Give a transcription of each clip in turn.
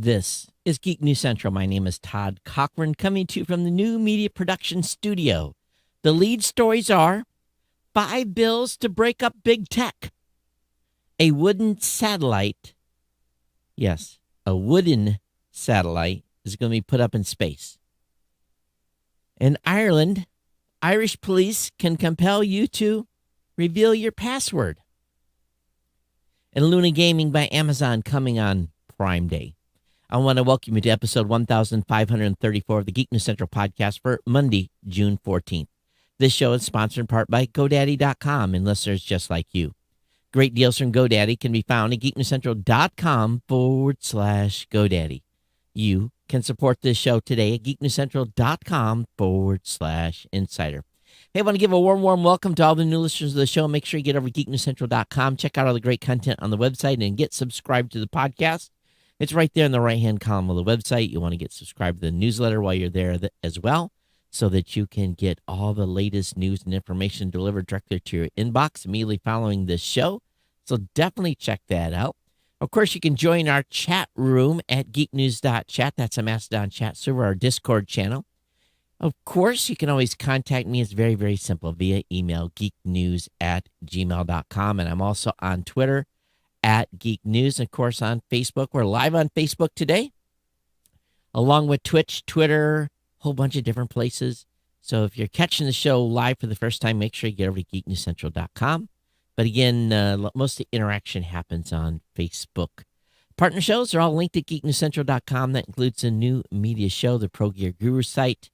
This is Geek News Central. My name is Todd Cochran, coming to you from the New Media Production Studio. The lead stories are 5 bills to break up big tech, a wooden satellite, yes, a wooden satellite is going to be put up in space. In Ireland, Irish police can compel you to reveal your password. And Luna Gaming by Amazon coming on Prime Day. I want to welcome you to episode 1534 of the Geek News Central podcast for Monday, June 14th. This show is sponsored in part by GoDaddy.com and listeners just like you. Great deals from GoDaddy can be found at geeknewscentral.com/GoDaddy. You can support this show today at geeknewscentral.com/insider. Hey, I want to give a warm welcome to all the new listeners of the show. Make sure you get over to geeknewscentral.com, check out all the great content on the website, and get subscribed to the podcast. It's right there in the right-hand column of the website. You want to get subscribed to the newsletter while you're there as well, so that you can get all the latest news and information delivered directly to your inbox immediately following this show. So definitely check that out. Of course, you can join our chat room at geeknews.chat. That's a Mastodon chat server, our Discord channel. Of course, you can always contact me. It's very, very simple via email, geeknews@gmail.com. And I'm also on Twitter at Geek News. And of course, on Facebook. We're live on Facebook today, along with Twitch, Twitter, a whole bunch of different places. So if you're catching the show live for the first time, make sure you get over to geeknewscentral.com. But again, most of the interaction happens on Facebook. Partner shows are all linked at geeknewscentral.com. That includes a new media show, the Pro Gear Guru site,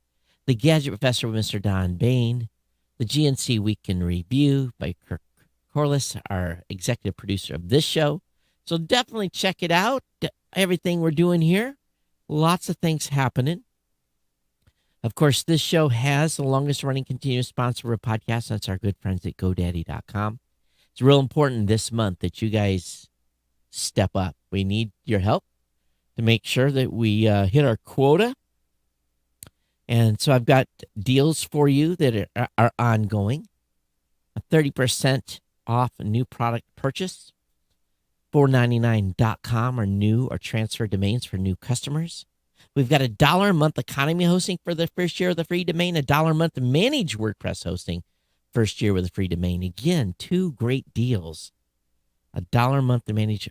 The Gadget Professor with Mr. Don Bain, the GNC Week in Review by Kirk Corliss, our executive producer of this show. So definitely check it out. Everything we're doing here, lots of things happening. Of course, this show has the longest running continuous sponsor of a podcast. That's our good friends at GoDaddy.com. It's real important this month that you guys step up. We need your help to make sure that we hit our quota. And so I've got deals for you that are ongoing. A 30% off a new product purchase. $4.99.com are new or transfer domains for new customers. We've got $1 a month economy hosting for the first year of the free domain. $1 a month to manage WordPress hosting first year with a free domain. Again, 2 great deals. $1 a month to manage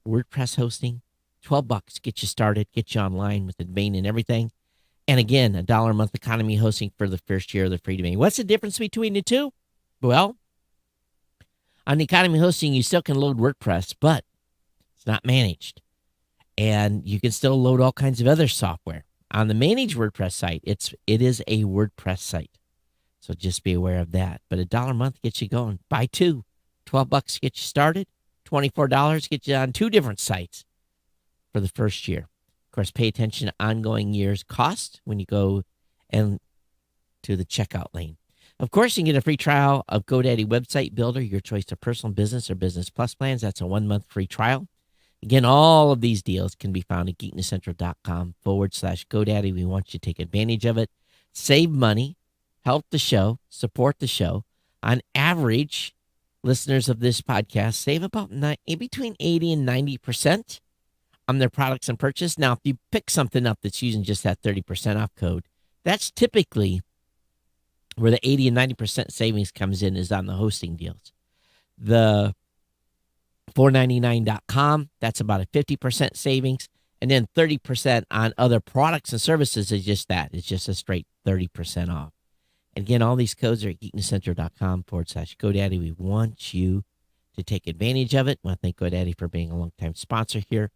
WordPress hosting. $12 get you started, get you online with the domain and everything. And again, $1 a month economy hosting for the first year of the free domain. What's the difference between the two? Well, on the economy hosting, you still can load WordPress, but it's not managed. And you can still load all kinds of other software. On the managed WordPress site, it is a WordPress site. So just be aware of that. But $1 a month gets you going. Buy 2. $12 gets you started. $24 gets you on 2 different sites for the first year. Of course, pay attention to ongoing year's cost when you go and to the checkout lane. Of course, you can get a free trial of GoDaddy Website Builder, your choice of personal business or business plus plans. That's a 1-month free trial. Again, all of these deals can be found at geeknewscentral.com/GoDaddy. We want you to take advantage of it. Save money, help the show, support the show. On average, listeners of this podcast save about between 80 and 90% on their products and purchase. Now, if you pick something up that's using just that 30% off code, that's typically where the 80 and 90% savings comes in, is on the hosting deals. The $4.99.com, that's about a 50% savings. And then 30% on other products and services is just that. It's just a straight 30% off. And again, all these codes are at geeknewscentral.com/GoDaddy. We want you to take advantage of it. I want to thank GoDaddy for being a longtime sponsor here.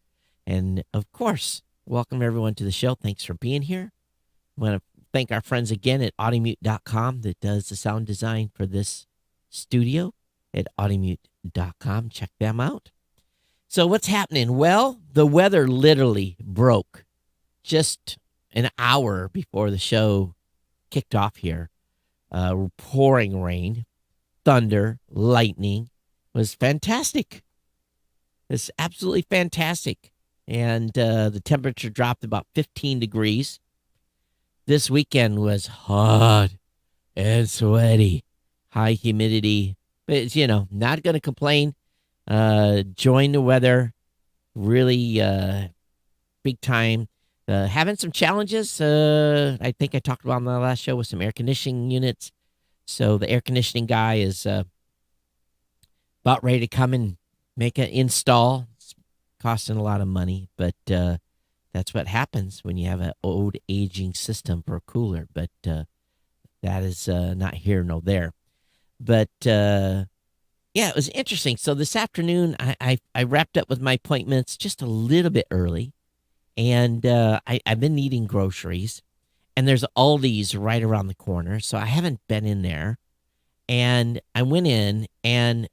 And, of course, welcome everyone to the show. Thanks for being here. I want to thank our friends again at audimute.com that does the sound design for this studio at audimute.com. Check them out. So what's happening? Well, the weather literally broke just an hour before the show kicked off here. Pouring rain, thunder, lightning. It was fantastic. It's absolutely fantastic. And the temperature dropped about 15 degrees. This weekend was hot and sweaty, high humidity. But it's, not going to complain. Enjoying the weather. Really big time. Having some challenges. I think I talked about on the last show with some air conditioning units. So the air conditioning guy is about ready to come and make an install. It's costing a lot of money, but that's what happens when you have an old aging system for a cooler. But that is not here nor there. But yeah, it was interesting. So this afternoon, I wrapped up with my appointments just a little bit early, and I've been needing groceries, and there's Aldi's right around the corner, so I haven't been in there. And I went in, and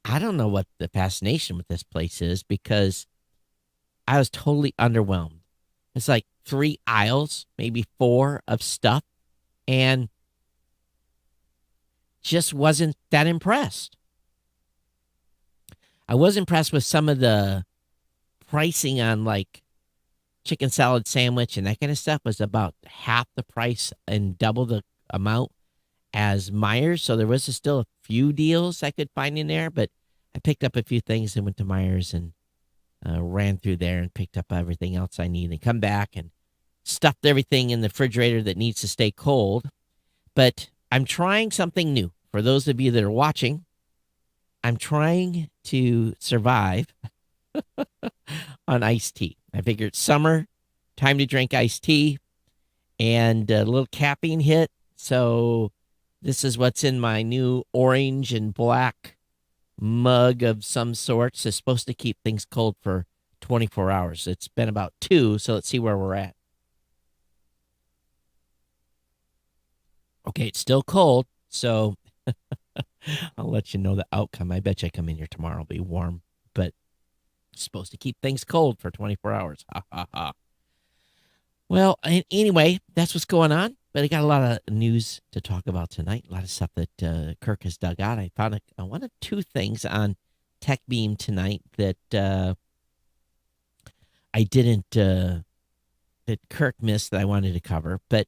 I don't know what the fascination with this place is because I was totally underwhelmed. It's like 3 aisles, maybe 4 of stuff, and just wasn't that impressed. I was impressed with some of the pricing on like chicken salad sandwich and that kind of stuff was about half the price and double the amount as Myers. So there was still a few deals I could find in there, but I picked up a few things and went to Myers and ran through there and picked up everything else I need and come back and stuffed everything in the refrigerator that needs to stay cold. But I'm trying something new. For those of you that are watching, I'm trying to survive on iced tea. I figured summer, time to drink iced tea, and a little caffeine hit. So this is what's in my new orange and black mug of some sorts. It's supposed to keep things cold for 24 hours. It's been about 2, so let's see where we're at. Okay, it's still cold, so I'll let you know the outcome. I bet you I come in here tomorrow, it'll be warm, but it's supposed to keep things cold for 24 hours. Ha, ha, ha. Well, anyway, that's what's going on, but I got a lot of news to talk about tonight, a lot of stuff that Kirk has dug out. I found one of 2 things on TechBeam tonight that I didn't, that Kirk missed that I wanted to cover, but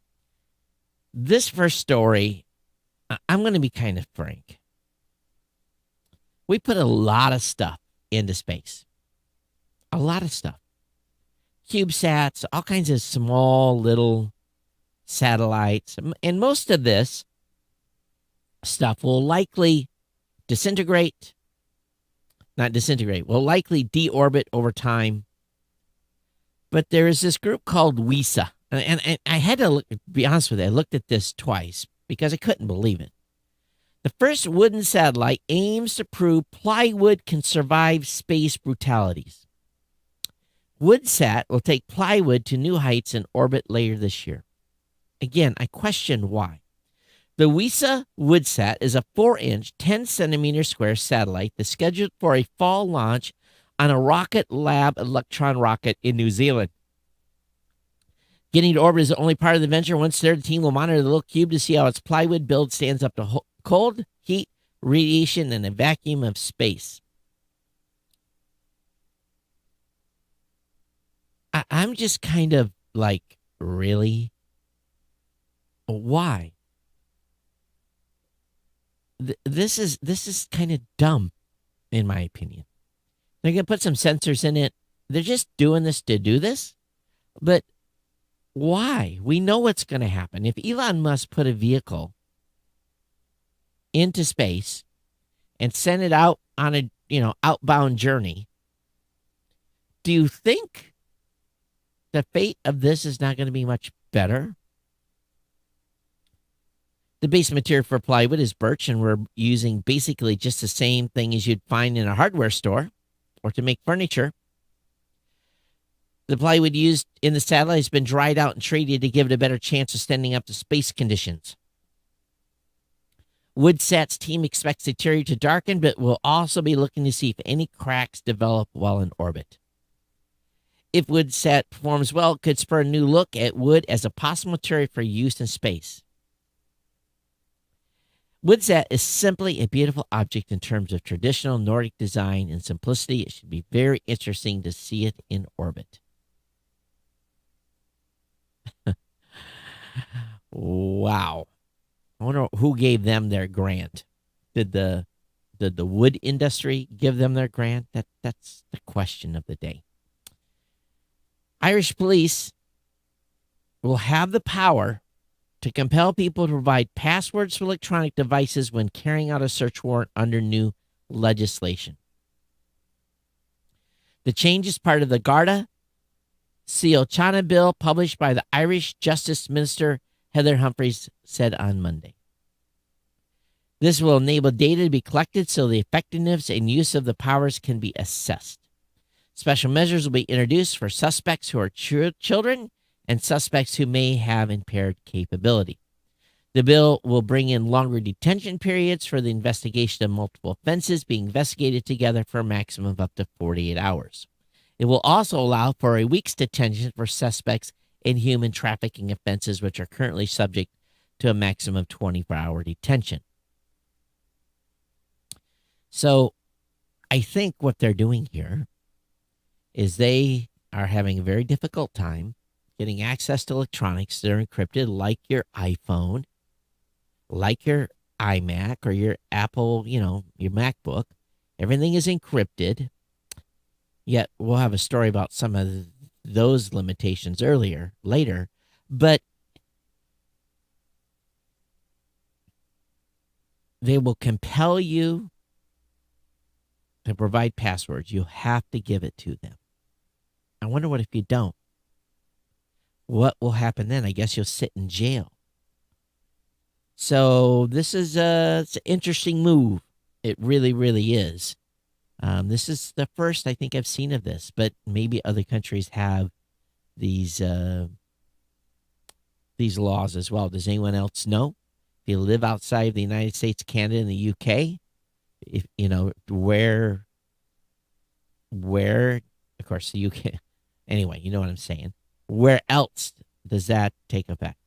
this first story, I'm going to be kind of frank. We put a lot of stuff into space. A lot of stuff. CubeSats, all kinds of small little satellites. And most of this stuff will likely will likely deorbit over time. But there is this group called WESA. And I had to be honest with you, I looked at this twice because I couldn't believe it. The first wooden satellite aims to prove plywood can survive space brutalities. WoodSat will take plywood to new heights in orbit later this year. Again, I question why. The WESA WoodSat is a 4-inch, 10-centimeter square satellite that's scheduled for a fall launch on a Rocket Lab Electron rocket in New Zealand. Getting to orbit is the only part of the venture. Once there, the team will monitor the little cube to see how its plywood build stands up to cold, heat, radiation, and a vacuum of space. I'm just kind of like, really? Why? This is kind of dumb, in my opinion. They're going to put some sensors in it. They're just doing this to do this. But why? We know what's going to happen. If Elon Musk put a vehicle into space and sent it out on a, outbound journey, do you think the fate of this is not going to be much better? The base material for plywood is birch, and we're using basically just the same thing as you'd find in a hardware store or to make furniture. The plywood used in the satellite has been dried out and treated to give it a better chance of standing up to space conditions. WoodSat's team expects the interior to darken, but will also be looking to see if any cracks develop while in orbit. If WoodSat performs well, it could spur a new look at wood as a possible material for use in space. WoodSat is simply a beautiful object in terms of traditional Nordic design and simplicity. It should be very interesting to see it in orbit. Wow. I wonder who gave them their grant. Did the wood industry give them their grant? That's the question of the day. Irish police will have the power to compel people to provide passwords for electronic devices when carrying out a search warrant under new legislation. The change is part of the Garda Síochána bill published by the Irish Justice Minister Heather Humphreys said on Monday. This will enable data to be collected so the effectiveness and use of the powers can be assessed. Special measures will be introduced for suspects who are children and suspects who may have impaired capability. The bill will bring in longer detention periods for the investigation of multiple offenses being investigated together for a maximum of up to 48 hours. It will also allow for a week's detention for suspects in human trafficking offenses, which are currently subject to a maximum of 24-hour detention. So I think what they're doing here is they are having a very difficult time getting access to electronics that are encrypted, like your iPhone, like your iMac or your Apple, your MacBook. Everything is encrypted. Yet we'll have a story about some of those limitations later. But they will compel you to provide passwords. You have to give it to them. I wonder what if you don't? What will happen then? I guess you'll sit in jail. So this is it's an interesting move. It really, really is. This is the first I think I've seen of this, but maybe other countries have these laws as well. Does anyone else know? If you live outside of the United States, Canada, and the UK, if where, of course, the UK. Anyway, you know what I'm saying. Where else does that take effect?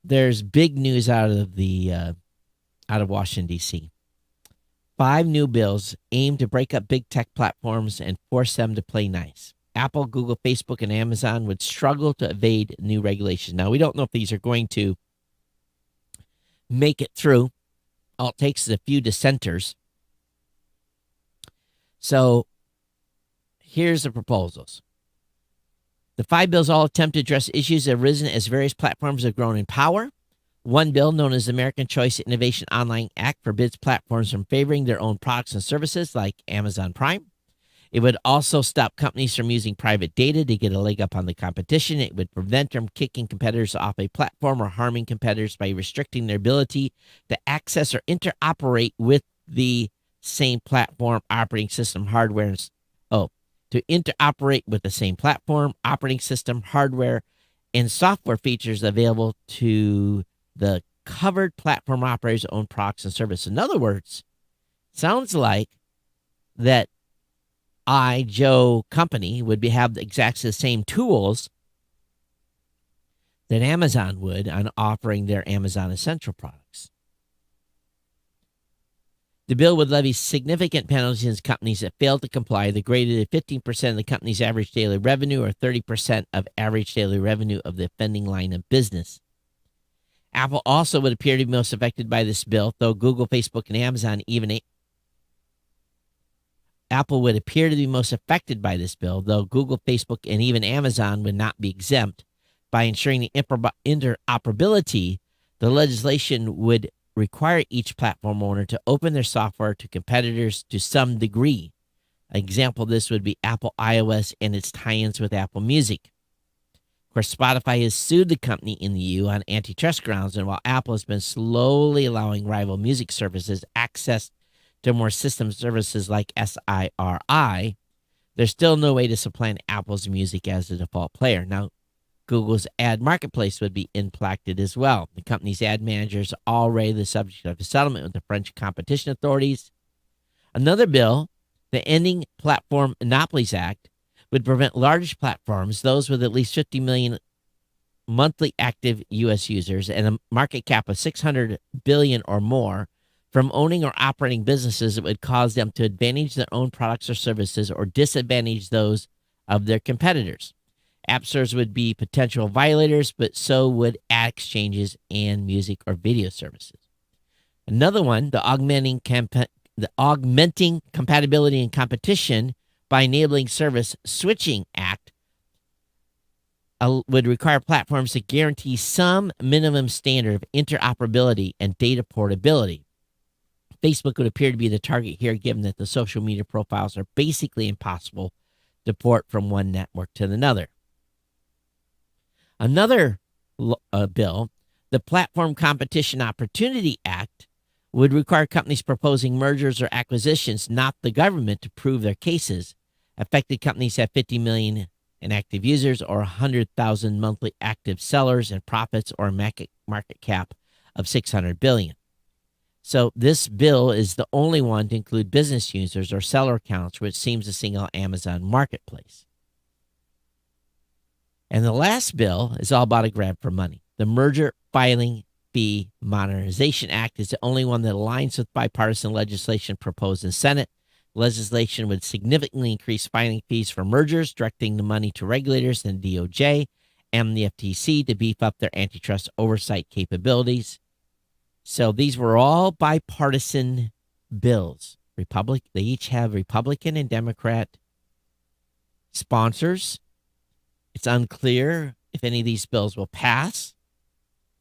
There's big news out of Washington, D.C. 5 new bills aim to break up big tech platforms and force them to play nice. Apple, Google, Facebook, and Amazon would struggle to evade new regulations. Now, we don't know if these are going to make it through. All it takes is a few dissenters. So here's the proposals. The 5 bills all attempt to address issues that have arisen as various platforms have grown in power. One bill, known as the American Choice Innovation Online Act, forbids platforms from favoring their own products and services like Amazon Prime. It would also stop companies from using private data to get a leg up on the competition. It would prevent them kicking competitors off a platform or harming competitors by restricting their ability to access or interoperate with the same platform, operating system, hardware, to interoperate with the same platform, operating system, hardware, and software features available to the covered platform operators' own products and services. In other words, sounds like that Joe company would have exactly the same tools that Amazon would on offering their Amazon Essential products. The bill would levy significant penalties against companies that fail to comply. The greater than 15% of the company's average daily revenue or 30% of average daily revenue of the offending line of business. Apple also would appear to be most affected by this bill, though Google, Facebook, and Amazon Apple would appear to be most affected by this bill, though Google, Facebook, and even Amazon would not be exempt. By ensuring the interoperability, the legislation would require each platform owner to open their software to competitors to some degree. An example of this would be Apple iOS and its tie-ins with Apple Music. Of course, Spotify has sued the company in the EU on antitrust grounds, and while Apple has been slowly allowing rival music services access to more system services like SIRI, there's still no way to supplant Apple's music as the default player. Now, Google's ad marketplace would be impacted as well. The company's ad managers are already the subject of a settlement with the French competition authorities. Another bill, the Ending Platform Monopolies Act, would prevent large platforms, those with at least 50 million monthly active U.S. users and a market cap of $600 billion or more, from owning or operating businesses that would cause them to advantage their own products or services or disadvantage those of their competitors. App stores would be potential violators, but so would ad exchanges and music or video services. Another one, the Augmenting the Augmenting Compatibility and Competition by Enabling Service Switching Act would require platforms to guarantee some minimum standard of interoperability and data portability. Facebook would appear to be the target here, given that the social media profiles are basically impossible to port from one network to another. Another bill, the Platform Competition Opportunity Act, would require companies proposing mergers or acquisitions, not the government, to prove their cases. Affected companies have 50 million in active users or 100,000 monthly active sellers and profits or a market cap of 600 billion. So this bill is the only one to include business users or seller accounts, which seems to single Amazon Marketplace. And the last bill is all about a grab for money. The Merger Filing Fee Modernization Act is the only one that aligns with bipartisan legislation proposed in Senate. Legislation would significantly increase filing fees for mergers, directing the money to regulators and DOJ and the FTC to beef up their antitrust oversight capabilities. So these were all bipartisan bills. They each have Republican and Democrat sponsors. It's unclear if any of these bills will pass.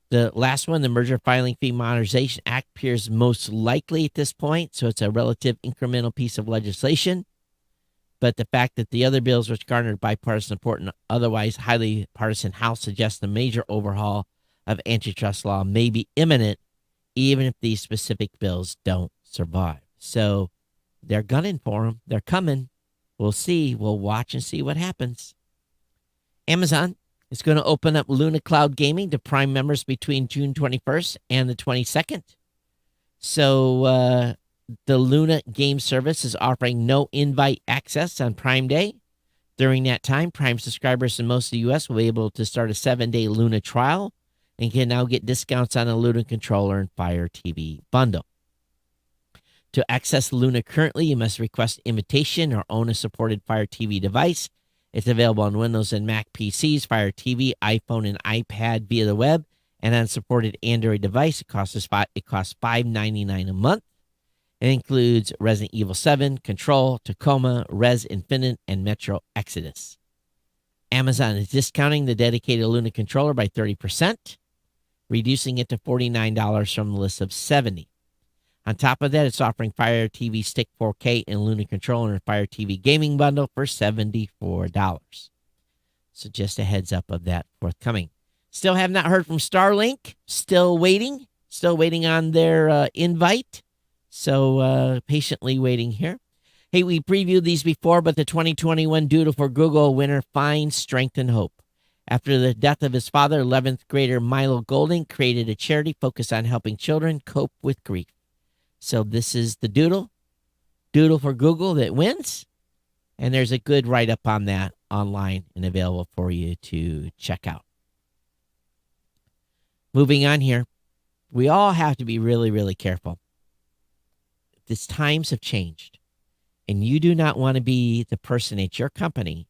The last one, the Merger Filing Fee Modernization Act, appears most likely at this point, so it's a relative incremental piece of legislation. But the fact that the other bills, which garnered bipartisan support and otherwise highly partisan House, suggests a major overhaul of antitrust law may be imminent, even if these specific bills don't survive. So they're gunning for them. They're coming. We'll see. We'll watch and see what happens. Amazon is going to open up Luna Cloud Gaming to Prime members between June 21st and the 22nd. So the Luna game service is offering no invite access on Prime Day. During that time, Prime subscribers in most of the U.S. will be able to start a 7-day Luna trial and can now get discounts on a Luna controller and Fire TV bundle. To access Luna currently, you must request invitation or own a supported Fire TV device. It's available on Windows and Mac PCs, Fire TV, iPhone, and iPad via the web, and on supported Android device. It costs $5.99 a month. It includes Resident Evil 7, Control, Tacoma, Res Infinite, and Metro Exodus. Amazon is discounting the dedicated Luna controller by 30%, reducing it to $49 from the list of $70. On top of that, it's offering Fire TV Stick 4K and Luna controller and Fire TV gaming bundle for $74. So just a heads up of that forthcoming. Still have not heard from Starlink. Still waiting on their invite. So patiently waiting here. Hey, we previewed these before, but the 2021 Doodle for Google winner finds strength and hope. After the death of his father, 11th grader Milo Golding created a charity focused on helping children cope with grief. So this is the Doodle for Google that wins. And there's a good write-up on that online and available for you to check out. Moving on here, we all have to be really, really careful. These times have changed, and you do not want to be the person at your company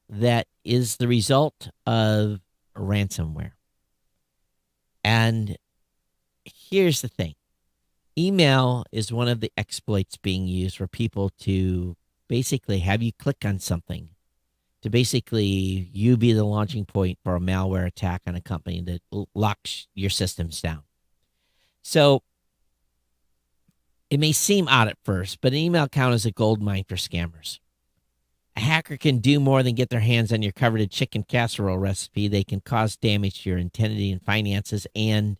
that is the result of ransomware. And here's the thing. Email is one of the exploits being used for people to basically have you click on something, to basically you be the launching point for a malware attack on a company that locks your systems down. So it may seem odd at first, but an email account is a gold mine for scammers. A hacker can do more than get their hands on your coveted chicken casserole recipe. They can cause damage to your identity and finances, and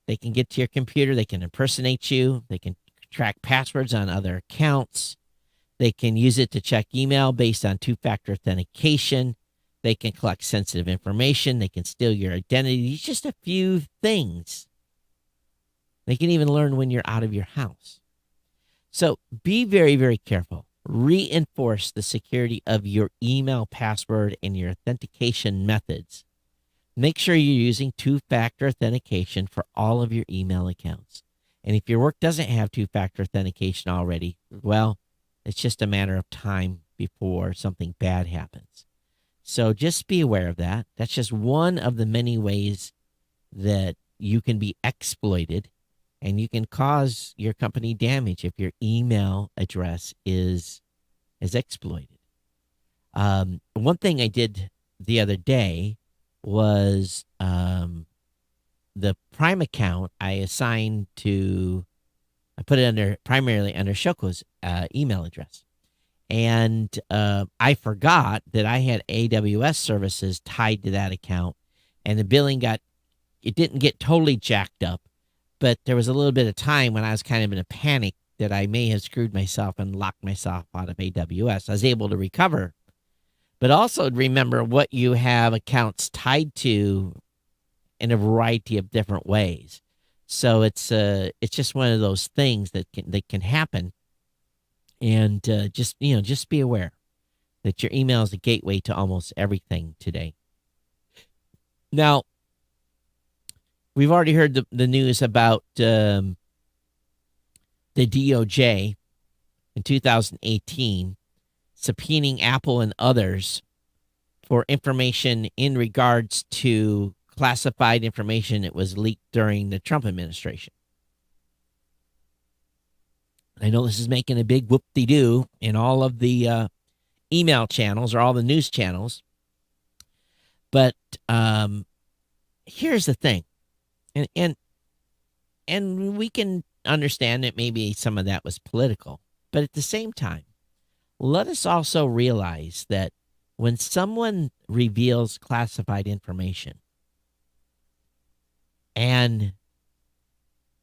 they can get to your computer. They can impersonate you. They can track passwords on other accounts. They can use it to check email based on two-factor authentication. They can collect sensitive information. They can steal your identity. It's just a few things. They can even learn when you're out of your house. So be very, very careful. Reinforce the security of your email password and your authentication methods. Make sure you're using two-factor authentication for all of your email accounts. And if your work doesn't have two-factor authentication already, well, it's just a matter of time before something bad happens. So just be aware of that. That's just one of the many ways that you can be exploited and you can cause your company damage if your email address is exploited. One thing I did the other day was the Prime account I assigned to, I put it primarily under Shoko's email address. And I forgot that I had AWS services tied to that account, and the billing it didn't get totally jacked up, but there was a little bit of time when I was kind of in a panic that I may have screwed myself and locked myself out of AWS. I was able to recover, but also remember what you have accounts tied to in a variety of different ways. So it's just one of those things that can happen, and just be aware that your email is a gateway to almost everything today. Now, we've already heard the news about the DOJ in 2018 subpoenaing Apple and others for information in regards to classified information that was leaked during the Trump administration. I know this is making a big whoop-de-doo in all of the email channels or all the news channels, but here's the thing, and we can understand that maybe some of that was political, but at the same time, let us also realize that when someone reveals classified information, and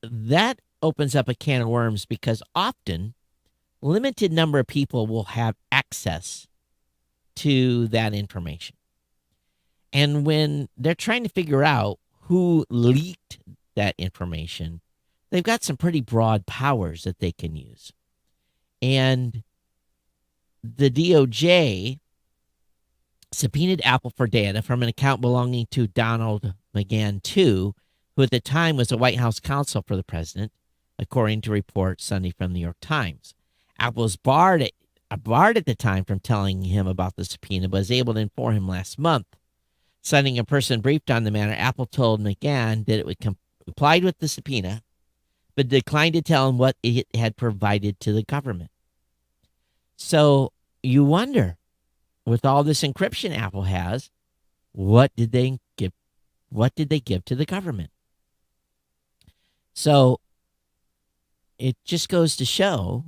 that opens up a can of worms, because often limited number of people will have access to that information. And when they're trying to figure out who leaked that information, they've got some pretty broad powers that they can use. And the DOJ subpoenaed Apple for data from an account belonging to Donald McGahn II, who at the time was a White House counsel for the president, according to reports Sunday from the New York Times. Apple was barred at the time from telling him about the subpoena, but was able to inform him last month. Citing a person briefed on the matter, Apple told McGahn that it would complied with the subpoena, but declined to tell him what it had provided to the government. So you wonder, with all this encryption Apple has, what did they give? What did they give to the government? So it just goes to show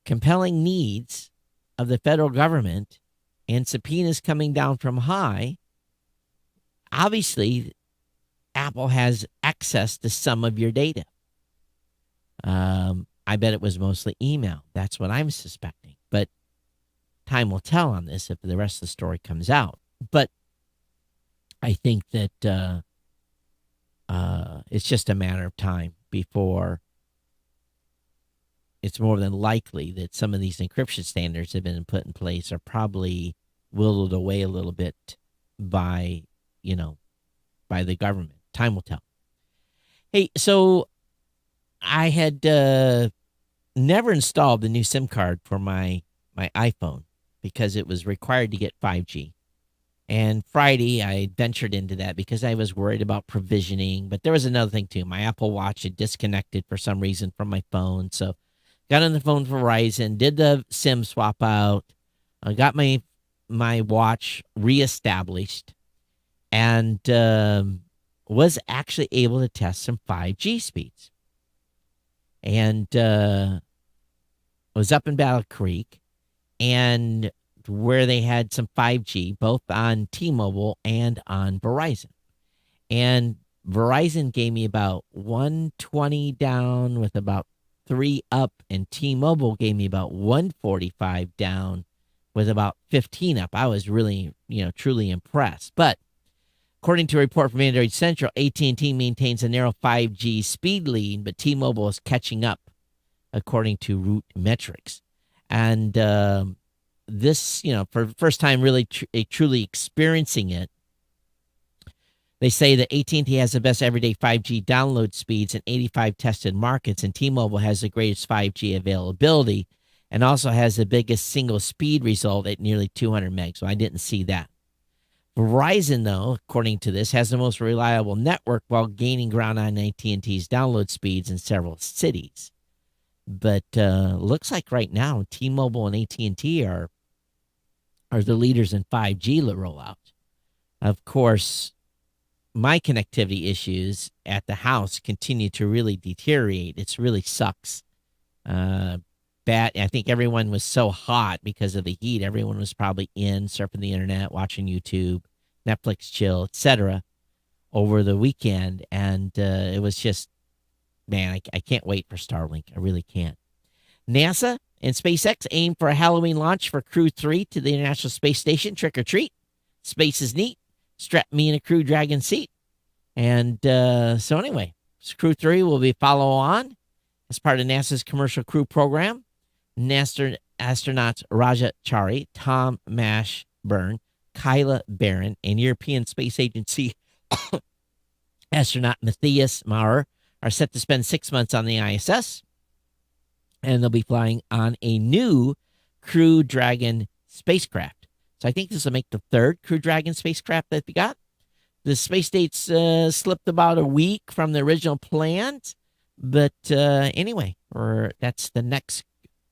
compelling needs of the federal government and subpoenas coming down from high. Obviously, Apple has access to some of your data. I bet it was mostly email. That's what I'm suspecting. But time will tell on this if the rest of the story comes out. But I think that it's just a matter of time before it's more than likely that some of these encryption standards that have been put in place are probably whittled away a little bit by the government. Time will tell. Hey, so I had never installed the new SIM card for my iPhone because it was required to get 5G. And Friday, I ventured into that because I was worried about provisioning. But there was another thing, too. My Apple Watch had disconnected for some reason from my phone. So got on the phone for Verizon, did the SIM swap out, got my watch reestablished, and was actually able to test some 5G speeds. And was up in Battle Creek, and where they had some 5G, both on T-Mobile and on Verizon. And Verizon gave me about 120 down with about 3 up, and T-Mobile gave me about 145 down with about 15 up. I was really, truly impressed. But according to a report from Android Central, AT&T maintains a narrow 5G speed lead, but T-Mobile is catching up, according to Root Metrics. And this, for the first time really truly experiencing it, they say that AT&T has the best everyday 5G download speeds in 85 tested markets, and T-Mobile has the greatest 5G availability and also has the biggest single speed result at nearly 200 megs. So I didn't see that. Verizon, though, according to this, has the most reliable network while gaining ground on AT&T's download speeds in several cities. But looks like right now T-Mobile and AT&T are the leaders in 5G rollout. Of course, my connectivity issues at the house continue to really deteriorate. It really sucks. I think everyone was so hot because of the heat. Everyone was probably in surfing the internet, watching YouTube, Netflix, chill, etc. over the weekend, and it was just, man, I can't wait for Starlink. I really can't. NASA and SpaceX aim for a Halloween launch for Crew 3 to the International Space Station. Trick or treat. Space is neat. Strap me in a Crew Dragon seat. And so anyway, Crew 3 will be follow on as part of NASA's Commercial Crew program. NASA astronauts Raja Chari, Tom Mashburn, Kyla Barron, and European Space Agency astronaut Matthias Maurer are set to spend 6 months on the ISS, and they'll be flying on a new Crew Dragon spacecraft. So I think this will make the third Crew Dragon spacecraft that we got. The space dates slipped about a week from the original plans, but anyway, that's the next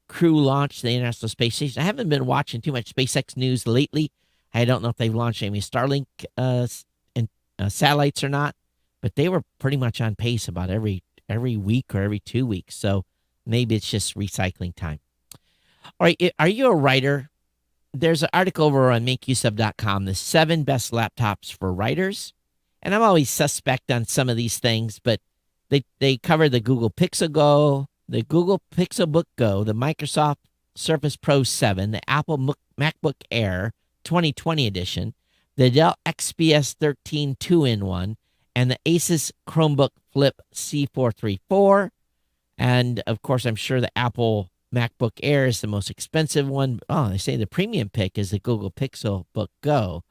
Crew launch to the International Space Station. I haven't been watching too much SpaceX news lately. I don't know if they've launched any Starlink satellites or not, but they were pretty much on pace about every week or every 2 weeks. So maybe it's just recycling time. All right, are you a writer? There's an article over on makeuseof.com, the 7 best laptops for writers. And I'm always suspect on some of these things, but they cover the Google Pixel Go, the Google Pixelbook Go, the Microsoft Surface Pro 7, the Apple MacBook Air 2020 edition, the Dell XPS 13 2-in-1, and the Asus Chromebook Flip C434. And, of course, I'm sure the Apple MacBook Air is the most expensive one. Oh, they say the premium pick is the Google Pixelbook Go.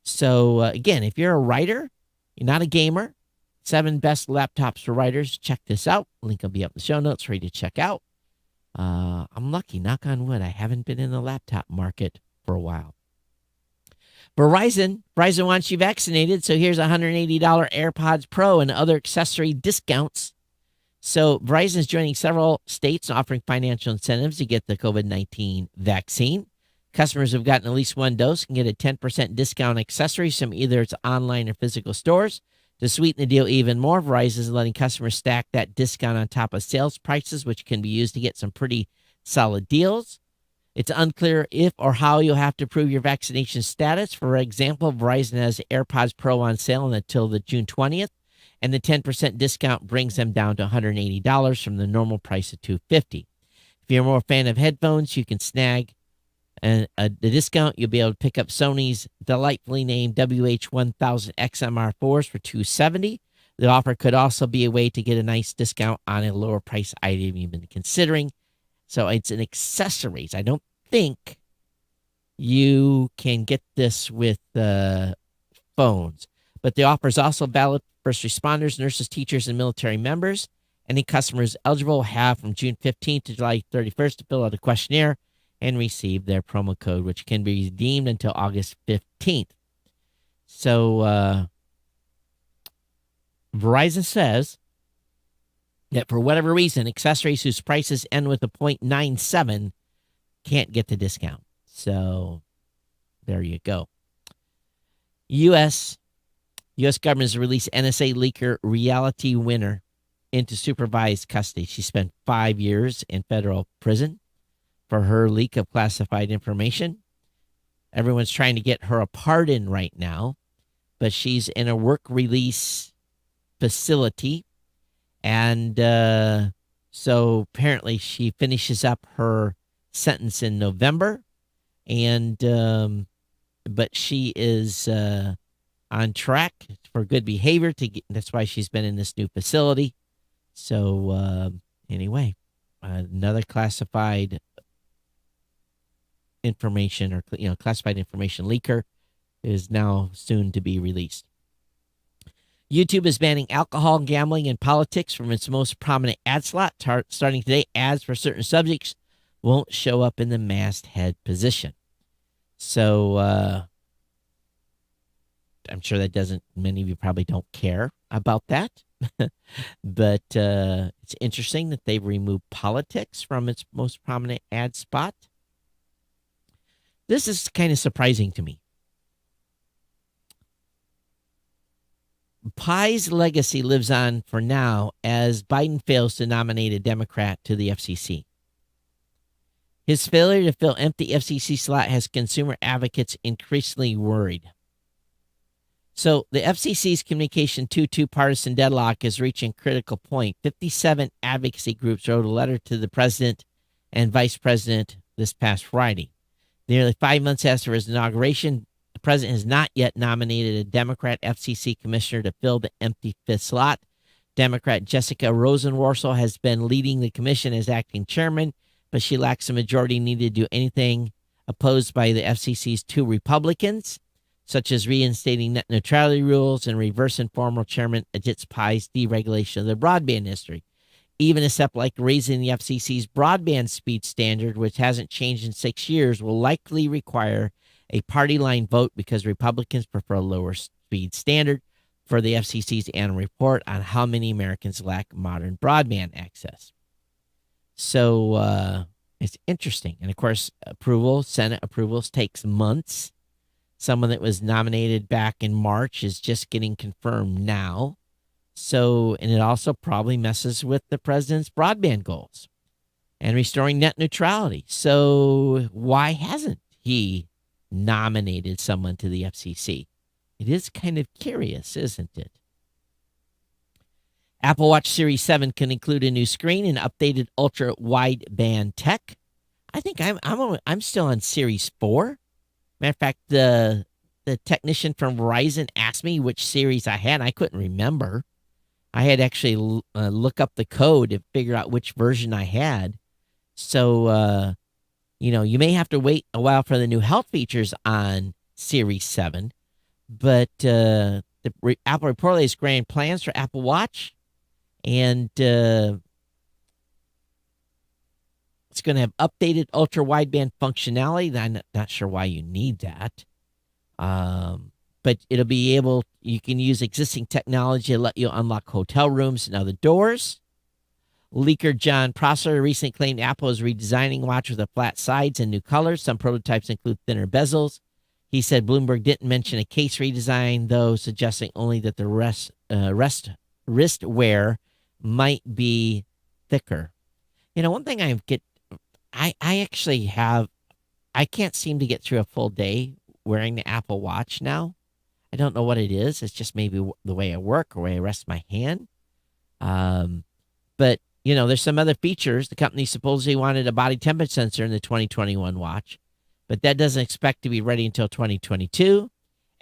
So, again, if you're a writer, you're not a gamer, 7 best laptops for writers. Check this out. Link will be up in the show notes for you to check out. I'm lucky, knock on wood. I haven't been in the laptop market for a while. Verizon wants you vaccinated, so here's $180 AirPods Pro and other accessory discounts. So Verizon is joining several states offering financial incentives to get the COVID-19 vaccine. Customers who've gotten at least 1 dose can get a 10% discount on accessories from either its online or physical stores. To sweeten the deal even more, Verizon is letting customers stack that discount on top of sales prices, which can be used to get some pretty solid deals. It's unclear if or how you'll have to prove your vaccination status. For example, Verizon has AirPods Pro on sale until the June 20th, and the 10% discount brings them down to $180 from the normal price of $250. If you're more a fan of headphones, you can snag the discount. You'll be able to pick up Sony's delightfully named WH-1000 XMR4s for $270. The offer could also be a way to get a nice discount on a lower price item you've been considering. So it's an accessories. I don't think you can get this with phones, but the offer is also valid for first responders, nurses, teachers, and military members. Any customers eligible will have from June 15th to July 31st to fill out a questionnaire and receive their promo code, which can be redeemed until August 15th. So Verizon says that for whatever reason, accessories whose prices end with a 0.97 can't get the discount. So there you go. U.S. government has released NSA leaker Reality Winner into supervised custody. She spent 5 years in federal prison for her leak of classified information. Everyone's trying to get her a pardon right now, but she's in a work release facility. And so apparently she finishes up her sentence in November. And but she is on track for good behavior. That's why she's been in this new facility. So anyway, another classified information or classified information leaker is now soon to be released. YouTube is banning alcohol, gambling, and politics from its most prominent ad slot. Starting today, ads for certain subjects won't show up in the masthead position. So I'm sure that doesn't, many of you probably don't care about that. But it's interesting that they've removed politics from its most prominent ad spot. This is kind of surprising to me. Pai's legacy lives on for now as Biden fails to nominate a Democrat to the FCC. His failure to fill empty FCC slot has consumer advocates increasingly worried. So the FCC's Communication 2-2 partisan deadlock is reaching a critical point. 57 advocacy groups wrote a letter to the president and vice president this past Friday. Nearly 5 months after his inauguration, the president has not yet nominated a Democrat FCC commissioner to fill the empty fifth slot. Democrat Jessica Rosenworcel has been leading the commission as acting chairman, but she lacks the majority needed to do anything opposed by the FCC's two Republicans, such as reinstating net neutrality rules and reversing former chairman Ajit Pai's deregulation of the broadband industry. Even a step like raising the FCC's broadband speed standard, which hasn't changed in 6 years, will likely require a party line vote because Republicans prefer a lower speed standard for the FCC's annual report on how many Americans lack modern broadband access. So it's interesting. And of course, Senate approvals takes months. Someone that was nominated back in March is just getting confirmed now. So, and it also probably messes with the president's broadband goals and restoring net neutrality. So why hasn't he nominated someone to the FCC? It is kind of curious, isn't it? Apple Watch Series 7 can include a new screen and updated ultra-wideband tech. I think I'm still on Series 4. Matter of fact, the technician from Verizon asked me which series I had. I couldn't remember. I had actually look up the code to figure out which version I had. So, you may have to wait a while for the new health features on Series 7. But Apple reportedly has grand plans for Apple Watch. And it's going to have updated ultra-wideband functionality. I'm not sure why you need that. But it'll be you can use existing technology to let you unlock hotel rooms and other doors. Leaker John Prosser recently claimed Apple is redesigning watch with a flat sides and new colors. Some prototypes include thinner bezels. He said Bloomberg didn't mention a case redesign, though, suggesting only that the wrist wear might be thicker. One thing I can't seem to get through a full day wearing the Apple Watch now. I don't know what it is. It's just maybe the way I work or the way I rest my hand. But, there's some other features. The company supposedly wanted a body temperature sensor in the 2021 watch, but that doesn't expect to be ready until 2022.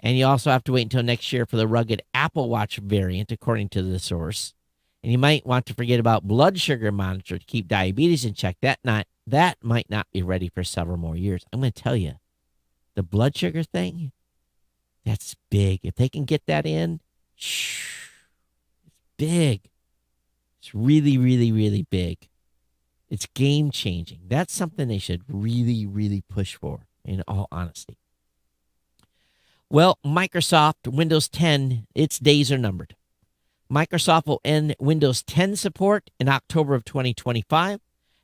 And you also have to wait until next year for the rugged Apple Watch variant, according to the source. And you might want to forget about blood sugar monitor to keep diabetes in check. That might not be ready for several more years. I'm going to tell you, the blood sugar thing, that's big. If they can get that in, it's big. It's really, really, really big. It's game changing. That's something they should really, really push for, in all honesty. Well, Microsoft Windows 10, its days are numbered. Microsoft will end Windows 10 support in October of 2025.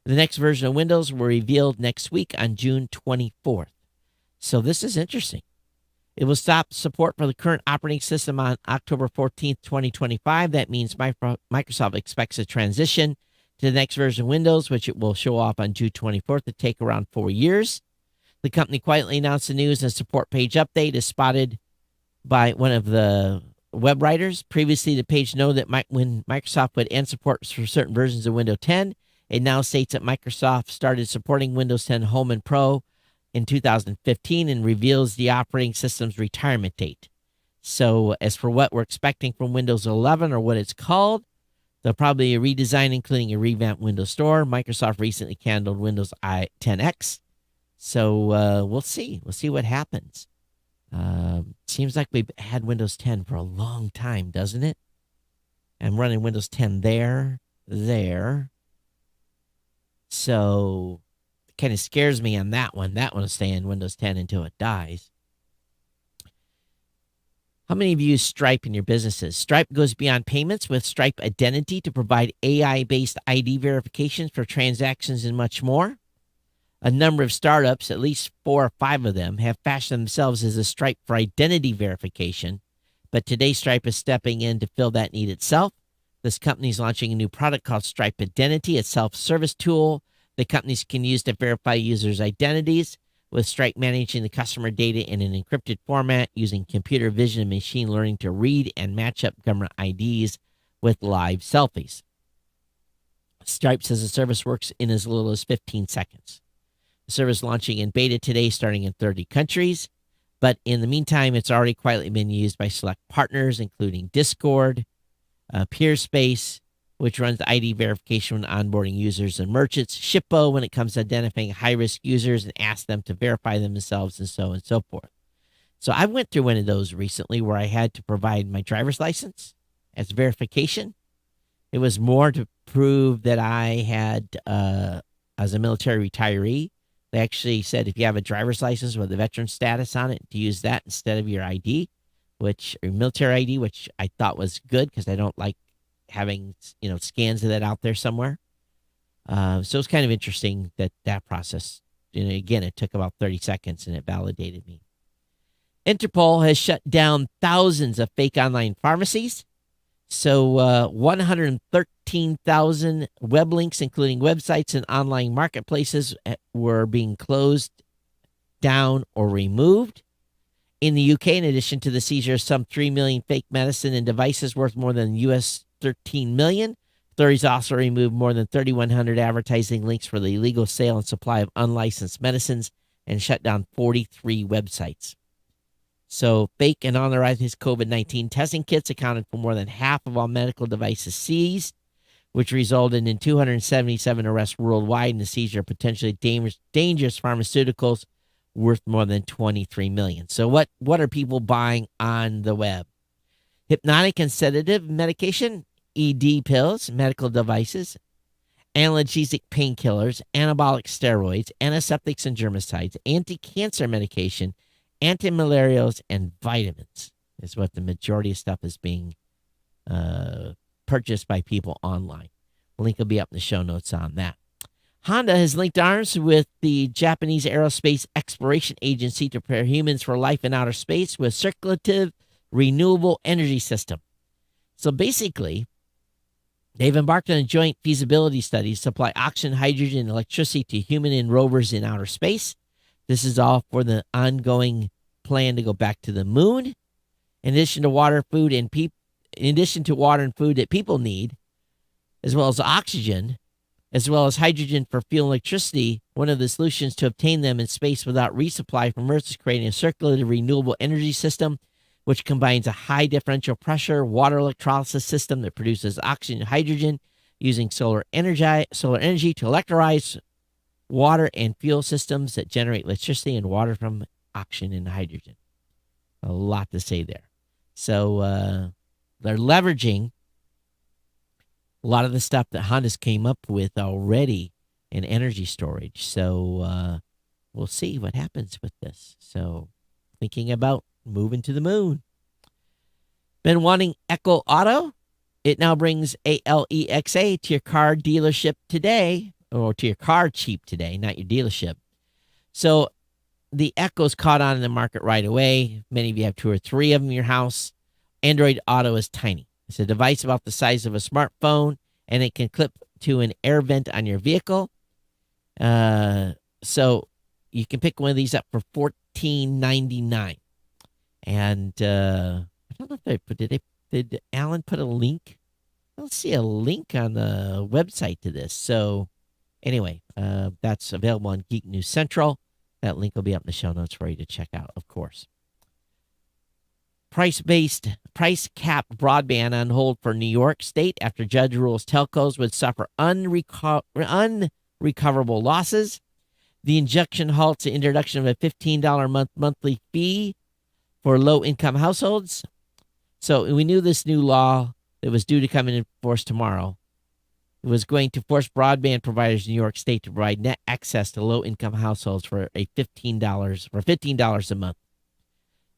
The next version of Windows will be revealed next week on June 24th. So this is interesting. It will stop support for the current operating system on October 14th, 2025. That means Microsoft expects a transition to the next version of Windows, which it will show off on June 24th, to take around 4 years. The company quietly announced the news, and a support page update is spotted by one of the web writers. Previously, the page noted that when Microsoft would end support for certain versions of Windows 10, it now states that Microsoft started supporting Windows 10 Home and Pro in 2015 and reveals the operating system's retirement date. So as for what we're expecting from Windows 11 or what it's called, there'll probably be a redesign, including a revamped Windows Store. Microsoft recently handled Windows 10X. So we'll see. We'll see what happens. Seems like we've had Windows 10 for a long time, doesn't it? I'm running Windows 10 there. So it kind of scares me on that one. That one will stay in Windows 10 until it dies. How many of you use Stripe in your businesses? Stripe goes beyond payments with Stripe Identity to provide AI-based ID verifications for transactions and much more. A number of startups, at least 4 or 5 of them, have fashioned themselves as a Stripe for identity verification. But today, Stripe is stepping in to fill that need itself. This company is launching a new product called Stripe Identity, a self-service tool that companies can use to verify users' identities, with Stripe managing the customer data in an encrypted format using computer vision and machine learning to read and match up government IDs with live selfies. Stripe says the service works in as little as 15 seconds. The service launching in beta today, starting in 30 countries. But in the meantime, it's already quietly been used by select partners, including Discord, Peerspace, which runs ID verification when onboarding users and merchants, Shippo when it comes to identifying high-risk users and ask them to verify themselves, and so forth. So I went through one of those recently where I had to provide my driver's license as verification. It was more to prove that I had, as a military retiree, they actually said if you have a driver's license with a veteran status on it, to use that instead of your ID, or military ID, which I thought was good because I don't like having scans of that out there somewhere. So it's kind of interesting that process. Again, it took about 30 seconds and it validated me. Interpol has shut down thousands of fake online pharmacies. So 113,000 web links, including websites and online marketplaces, were being closed down or removed. In the UK, in addition to the seizure of some 3 million fake medicine and devices worth more than US $13 million, authorities also removed more than 3,100 advertising links for the illegal sale and supply of unlicensed medicines and shut down 43 websites. So fake and unauthorized COVID-19 testing kits accounted for more than half of all medical devices seized, which resulted in 277 arrests worldwide and the seizure of potentially dangerous pharmaceuticals worth more than $23 million. So what are people buying on the web? Hypnotic and sedative medication, ED pills, medical devices, analgesic painkillers, anabolic steroids, antiseptics and germicides, anti-cancer medication, antimalarials, and vitamins is what the majority of stuff is being purchased by people online. Link will be up in the show notes on that. Honda has linked arms with the Japanese Aerospace Exploration Agency to prepare humans for life in outer space with circulative renewable energy system. So basically, they've embarked on a joint feasibility study to supply oxygen, hydrogen, and electricity to human and rovers in outer space. This is all for the ongoing plan to go back to the moon. In addition to water and food that people need, as well as oxygen, as well as hydrogen for fuel and electricity, one of the solutions to obtain them in space without resupply from Earth is creating a circulative renewable energy system, which combines a high differential pressure water electrolysis system that produces oxygen and hydrogen using solar energy to electrolyze water and fuel systems that generate electricity and water from oxygen and hydrogen. A lot to say there. So they're leveraging a lot of the stuff that Honda's came up with already in energy storage. So we'll see what happens with this. So thinking about moving to the moon. Been wanting Echo Auto? It now brings ALEXA to your car dealership today, or to your car cheap today, not your dealership. So the Echo's caught on in the market right away. Many of you have 2 or 3 of them in your house. Android Auto is tiny. It's a device about the size of a smartphone, and it can clip to an air vent on your vehicle. So you can pick one of these up for $14.99. And I don't know if did Alan put a link? I don't see a link on the website to this. So anyway, that's available on Geek News Central. That link will be up in the show notes for you to check out, of course. Price capped broadband on hold for New York State after judge rules telcos would suffer unrecoverable losses. The injunction halts the introduction of a $15 monthly fee for low-income households. So we knew this new law that was due to come into force tomorrow. It was going to force broadband providers in New York State to provide net access to low-income households for $15 a month.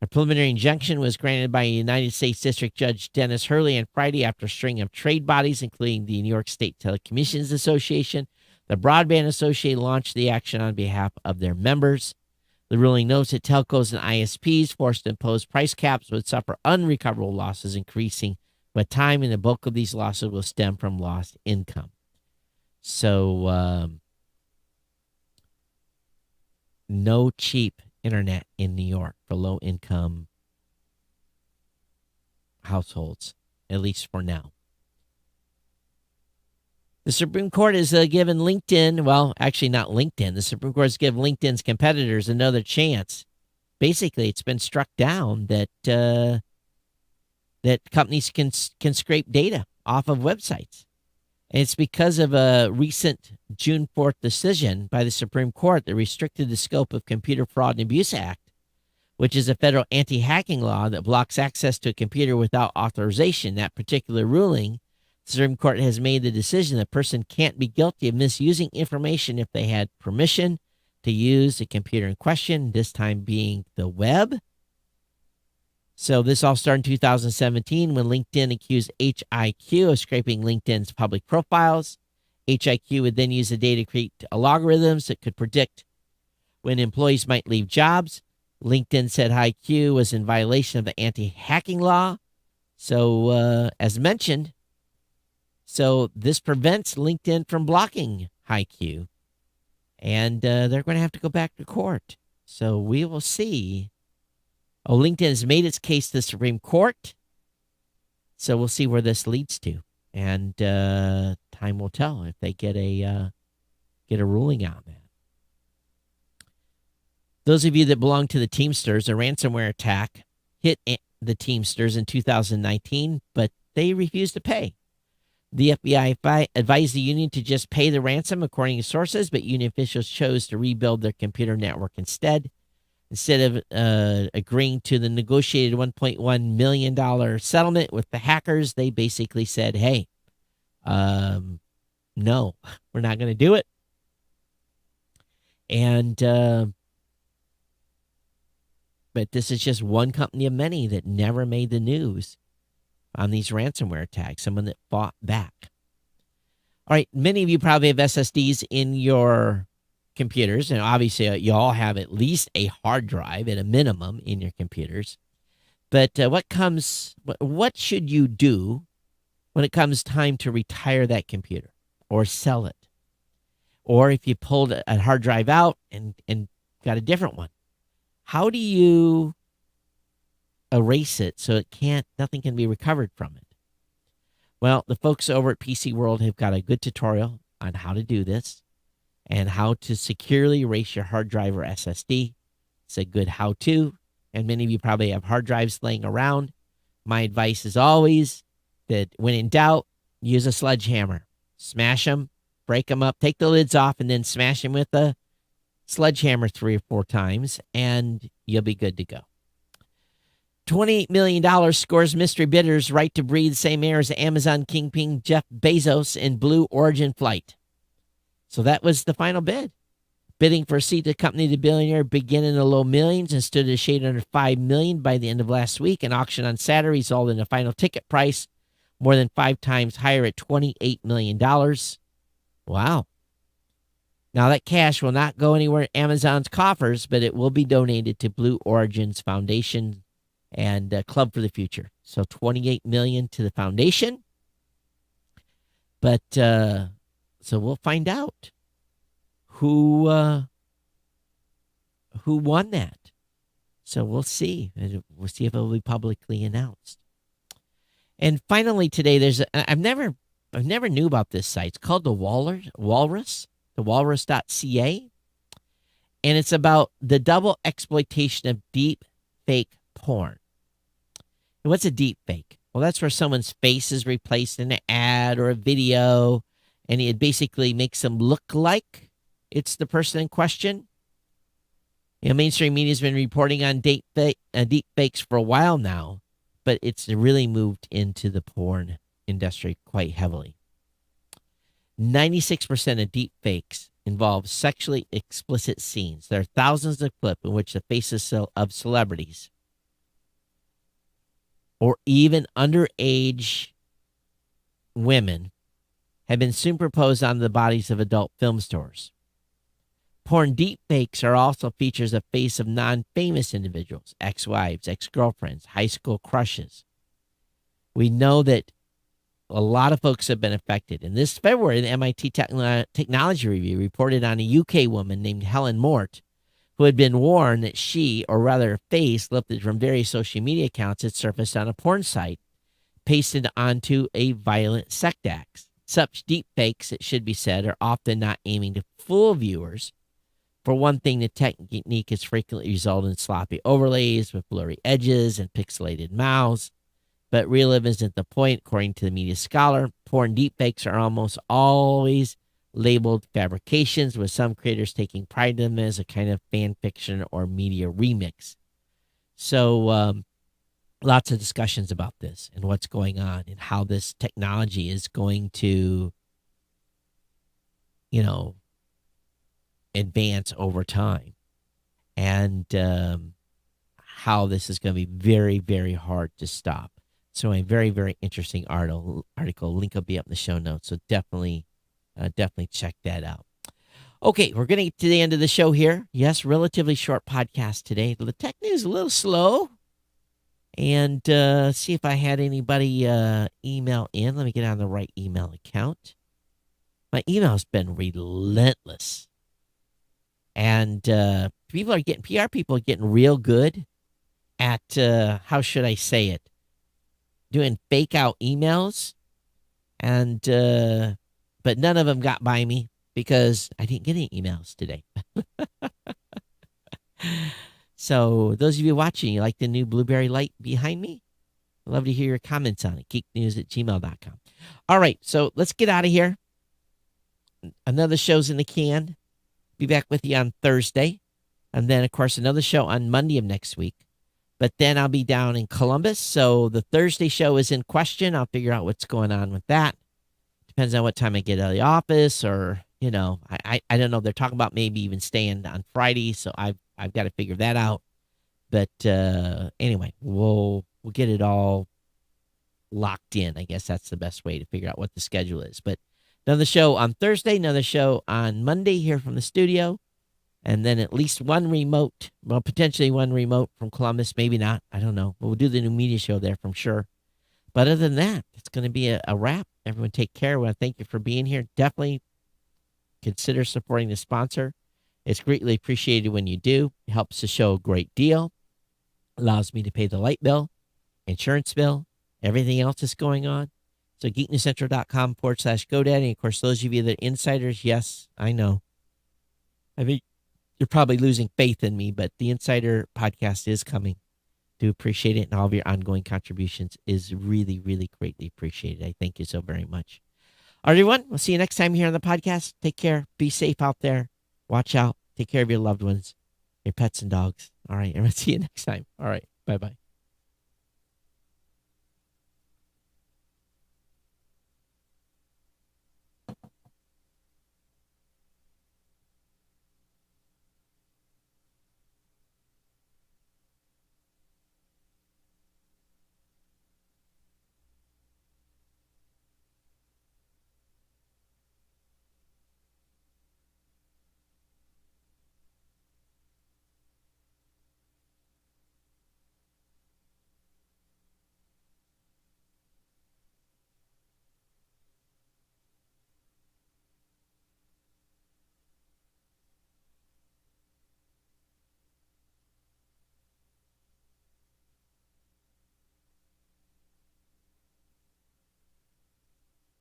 A preliminary injunction was granted by United States District Judge Dennis Hurley on Friday after a string of trade bodies, including the New York State Telecommunications Association. The Broadband Association launched the action on behalf of their members. The ruling notes that telcos and ISPs forced to impose price caps would suffer unrecoverable losses, increasing with time, and the bulk of these losses will stem from lost income. So, no cheap internet in New York for low-income households, at least for now. The Supreme Court has given LinkedIn, well, actually not LinkedIn, the Supreme Court has given LinkedIn's competitors another chance. Basically, it's been struck down that that companies can scrape data off of websites. And it's because of a recent June 4th decision by the Supreme Court that restricted the scope of Computer Fraud and Abuse Act, which is a federal anti-hacking law that blocks access to a computer without authorization. That particular ruling, the Supreme Court has made the decision that a person can't be guilty of misusing information if they had permission to use the computer in question, this time being the web. So this all started in 2017 when LinkedIn accused HiQ of scraping LinkedIn's public profiles. HiQ would then use the data to create algorithms that could predict when employees might leave jobs. LinkedIn said HiQ was in violation of the anti-hacking law. So as mentioned, so this prevents LinkedIn from blocking HiQ. And they're going to have to go back to court. So we will see. Oh, LinkedIn has made its case to the Supreme Court. So we'll see where this leads to. And time will tell if they get a ruling on that. Those of you that belong to the Teamsters, a ransomware attack hit the Teamsters in 2019, but they refused to pay. The FBI advised the union to just pay the ransom, according to sources, but union officials chose to rebuild their computer network instead. Instead of agreeing to the negotiated $1.1 million settlement with the hackers, they basically said, hey, no, we're not going to do it. And but this is just one company of many that never made the news on these ransomware attacks, someone that fought back. All right, many of you probably have SSDs in your computers, and obviously you all have at least a hard drive at a minimum in your computers. But what should you do when it comes time to retire that computer or sell it? Or if you pulled a hard drive out and got a different one, how do you erase it so nothing can be recovered from it? Well, the folks over at PC World have got a good tutorial on how to do this and how to securely erase your hard drive or SSD. It's a good how-to, and many of you probably have hard drives laying around. My advice is always that when in doubt, use a sledgehammer. Smash them, break them up, take the lids off, and then smash them with a sledgehammer 3 or 4 times, and you'll be good to go. $28 million scores mystery bidders right to breathe same air as Amazon kingpin Jeff Bezos in Blue Origin flight. So that was the final bid. Bidding for a seat to accompany the billionaire began in the low millions and stood a shade under $5 million by the end of last week. An auction on Saturday resulted in a final ticket price more than 5 times higher at $28 million. Wow. Now, that cash will not go anywhere in Amazon's coffers, but it will be donated to Blue Origin's Foundation and Club for the Future. So $28 million to the foundation. But so we'll find out who won that. So we'll see. We'll see if it will be publicly announced. And finally today, I've never knew about this site. It's called the Walrus, the walrus.ca. And it's about the double exploitation of deep fake porn. And what's a deep fake? Well, that's where someone's face is replaced in an ad or a video, and it basically makes them look like it's the person in question. You know, mainstream media has been reporting on deep fakes for a while now, but it's really moved into the porn industry quite heavily. 96% of deep fakes involve sexually explicit scenes. There are thousands of clips in which the faces of celebrities or even underage women have been superimposed on the bodies of adult film stars. Porn deepfakes are also features of face of non-famous individuals, ex-wives, ex-girlfriends, high school crushes. We know that a lot of folks have been affected. And this February, the MIT Technology Review reported on a UK woman named Helen Mort, who had been warned that she, or rather her face, lifted from various social media accounts had surfaced on a porn site, pasted onto a violent sex act. Such deepfakes, it should be said, are often not aiming to fool viewers. For one thing, the technique has frequently resulted in sloppy overlays with blurry edges and pixelated mouths. But realism isn't the point, according to the media scholar. Porn deepfakes are almost always labeled fabrications, with some creators taking pride in them as a kind of fan fiction or media remix. So lots of discussions about this and what's going on and how this technology is going to, advance over time, and how this is going to be very, very hard to stop. So a very, very interesting article. Link will be up in the show notes. So definitely check that out. Okay, we're going to get to the end of the show here. Yes, relatively short podcast today. The tech news a little slow. And see if I had anybody email in. Let me get on the right email account. My email's been relentless. And PR people are getting real good at, how should I say it, doing fake out emails. And, but none of them got by me because I didn't get any emails today. So those of you watching, you like the new Blueberry light behind me? I'd love to hear your comments on it. geeknews@gmail.com. All right, so let's get out of here. Another show's in the can. Be back with you on Thursday. And then, of course, another show on Monday of next week. But then I'll be down in Columbus. So the Thursday show is in question. I'll figure out what's going on with that. Depends on what time I get out of the office, or, I don't know. They're talking about maybe even staying on Friday. So I've got to figure that out. But anyway, we'll get it all locked in. I guess that's the best way to figure out what the schedule is. But another show on Thursday, another show on Monday here from the studio, and then at least one remote, well, potentially one remote from Columbus, maybe not. I don't know. But we'll do the new media show there from sure. But other than that, it's going to be a wrap. Everyone take care. I want to thank you for being here. Definitely consider supporting the sponsor. It's greatly appreciated when you do. It helps the show a great deal. Allows me to pay the light bill, insurance bill, everything else that's going on. So geeknewscentral.com/GoDaddy. And of course, those of you that are insiders, yes, I know. I think you're probably losing faith in me, but the Insider podcast is coming. Do appreciate it. And all of your ongoing contributions is really, really greatly appreciated. I thank you so very much. All right, everyone. We'll see you next time here on the podcast. Take care. Be safe out there. Watch out. Take care of your loved ones, your pets and dogs. All right. Everyone, see you next time. All right. Bye-bye.